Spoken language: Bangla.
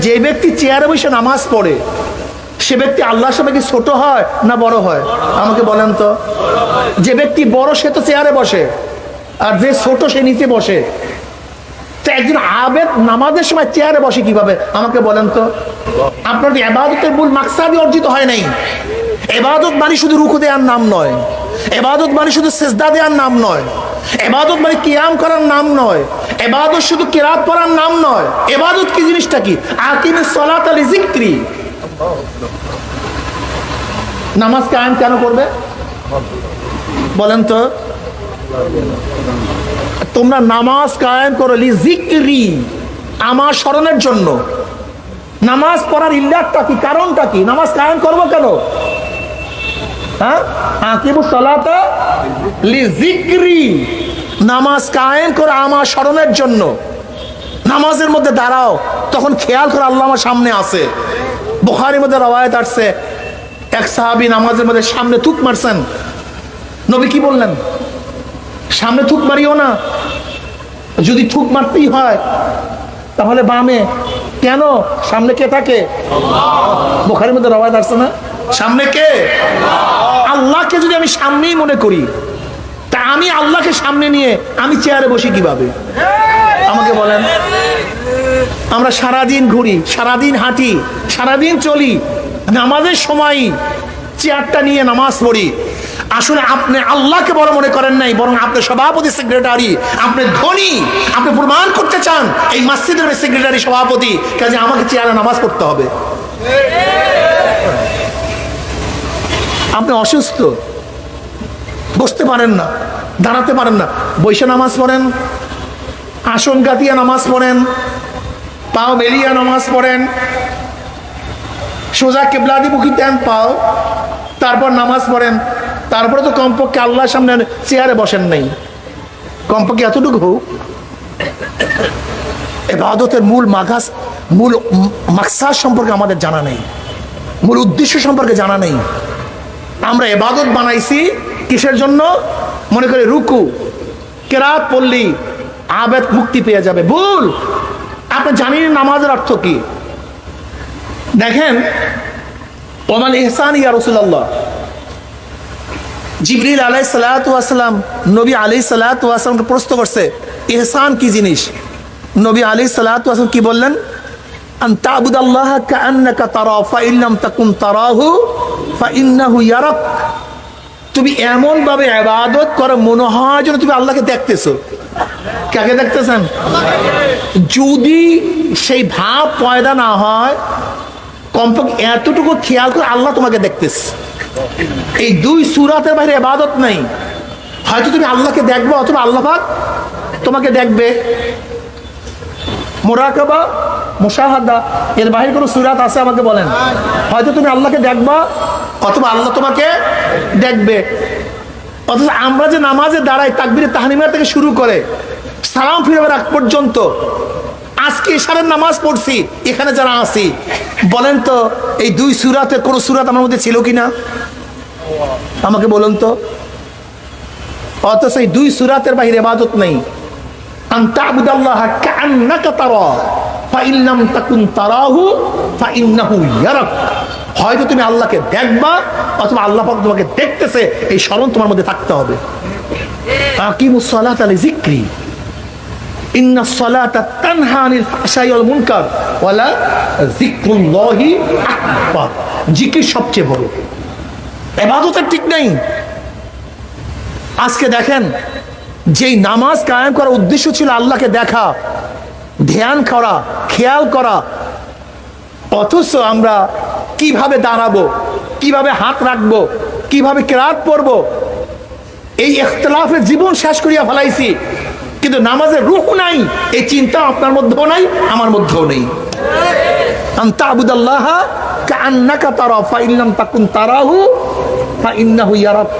যে ব্যক্তি চেয়ারে বসে নামাজ পড়ে সে ব্যক্তি আল্লাহর সামনে কি ছোট হয় না বড় হয়? আমাকে বলেন তো। যে ব্যক্তি বড় সে তো চেয়ারে বসে, আর যে ছোট সে নিচে বসে। তো একজন আবেদ নামাজের সময় চেয়ারে বসে কিভাবে? আমাকে বলেন তো। আপনার ইবাদতের মূল মাকসাদই অর্জিত হয় নাই। ইবাদত মানে শুধু রুকু দেওয়ার নাম নয়, ইবাদত মানে শুধু সিজদা দেওয়ার নাম নয়, ইবাদত মানে কিয়াম করার নাম নয়, ইবাদত শুধু কিরাত পড়ার নাম নয়। ইবাদত কি জিনিসটা কি? আকিমিস সালাতা লিযিকরি। নামাজ কায়েম কেন করবে বলেন তো? তোমরা নামাজ কায়েম করো লিযিকরি, আমার স্মরণের জন্য। নামাজ পড়ার ইল্লাতটা কি, কারণটা কি? নামাজ কায়েম করবো কেন? হ্যাঁ, আকিমুস সালাতা লিযিকরি, নামাজ কায়েম করো আমার স্মরণের জন্য। নামাজের মধ্যে দাঁড়াও, তখন খেয়াল করে আল্লাহ আমার সামনে আছে। বুখারীর মধ্যে রওয়ায়াত আসছে, এক সাহাবী নামাজের মধ্যে সামনে থুক মারছেন। নবী কি বললেন? সামনে থুক মারিও না, যদি থুক মারতেই হয় তাহলে বামে। কেন? সামনে কে থাকে? বুখারীর মধ্যে রওয়ায়াত আসছে না, সামনে কে? আল্লাহকে যদি আমি সামনেই মনে করি, তা আমি আল্লাহকে সামনে নিয়ে আমি চেয়ারে বসি কিভাবে? আমাকে বলেন। আমরা সারাদিন ঘুরি, সারাদিন হাঁটি, সারাদিন চলি, নামাজের সময় চেয়ারটা নিয়ে নামাজ পড়ি। আসলে আপনি আল্লাহকে বড় মনে করেন নাই, বরং আপনি সভাপতি, সেক্রেটারি, আপনি ধনী। আপনি প্রমাণ করতে চান এই মসজিদের সেক্রেটারি, সভাপতি, কাজে আমাকে চেয়ারে নামাজ পড়তে হবে। আপনি অসুস্থ, বসতে পারেন না, দাঁড়াতে পারেন না, বসে নামাজ পড়েন, আসন গাতিয়া নামাজ পড়েন, পাও মেলিয়া নামাজ পড়েন, সোজা কিবলাদিমুখী দেন পাও, তারপর নামাজ পড়েন। তারপরে তো কমপক্ষে আল্লাহর সামনে চেয়ারে বসেন নাই, কমপক্ষে এতটুকু হোক। ইবাদতের মূল মাকসাদ সম্পর্কে আমাদের জানা নেই, মূল উদ্দেশ্য সম্পর্কে জানা নেই। আমরা ইবাদত বানাইছি কিসের জন্য? মনে করে রুকু কেরাত পড়লি আবেদ মুক্তি পেয়ে যাবে। ভুল। আপনি জানেন নামাজের অর্থ কি? দেখেন, ওমাল ইহসান ইয়া রাসূলুল্লাহ, জিবরিল আলাইহিস সালাতু ওয়াস সালাম নবী আলাইহিস সালাতু ওয়াস সালামকে প্রশ্ন করছে ইহসান কি জিনিস। নবী আলাইহিস সালাতু ওয়াস সালাম কি বললেন? আন তা'বুদাল্লাহা কাআন্নাকা তারাহু ফা ইন লাম তাকুন তারাহু ফা ইন্নাহু ইয়ারাক। তুমি এমন ভাবে ইবাদত করো মনে হয় যেন তুমি আল্লাহকে দেখতেছো। কাকে দেখতেছেন? যদি সেই ভাব পয়দা না হয়, কমপক্ষে এতটুকু খেয়াল করে আল্লাহ তোমাকে দেখতেছে। এই দুই সূরাতের বাইরে ইবাদত নেই। হয়তো তুমি আল্লাহকে দেখবে অথবা আল্লাহ পাক তোমাকে দেখবে। মুরাকাবা, মুশাহাদা, এর বাইরে কোনো সূরাত আছে আমাকে বলেন? হয়তো তুমি আল্লাহকে দেখবা অথবা আল্লাহ তোমাকে দেখবে। অথচ আমরা যে নামাজে দাঁড়াই তাকবীরে তাহরিমা থেকে শুরু করে সালাম ফিরাবার আগ পর্যন্ত, আজকে ইশারের নামাজ পড়ছি এখানে যারা আছি, বলেন তো এই দুই সূরাতে কোন সূরাত আমার মধ্যে ছিল কিনা? আমাকে বলুন তো। অথচ এই দুই সূরাতের বাইরে ইবাদত নেই। আন তা'বুদাল্লাহা কাআন্নাকা তারাহু ফা ইন লাম তাকুন তারাহু ফা ইন্নাহু ইয়ারাক। হয়তো তুমি আল্লাহকে দেখবা অথবা আল্লাহ পাক তোমাকে দেখতেছে, এই স্মরণ তোমার মধ্যে থাকতে হবে। আকিমুস সালাতা লিযিকরি ইন্নাস সালাতা তানহা আনিল ফাহশাই ওয়াল মুনকার ওয়ালা যিকরুল্লাহি আকবার। জিকির সবচেয়ে বড়, ইবাদতের ঠিক নেই। আজকে দেখেন, যেই নামাজ কায়েম করার উদ্দেশ্য ছিল আল্লাহকে দেখা, ধ্যান করা, খেয়াল করা, অথচ আমরা কিভাবে দাঁড়াবো, কিভাবে হাত রাখবো, কিভাবে কিরাত পড়বো, এই ইখতিলাফে জীবন শেষ করিয়া ফেলাইছি। কিন্তু নামাজের রূহ নাই, এই চিন্তা আপনার মধ্যেও নাই, আমার মধ্যেও নেই। আন তা'বুদাল্লাহা কাআন্নাকা তারাহু ফা ইন লাম তাকুন তারাহু ফা ইন্নাহু ইয়ারাক।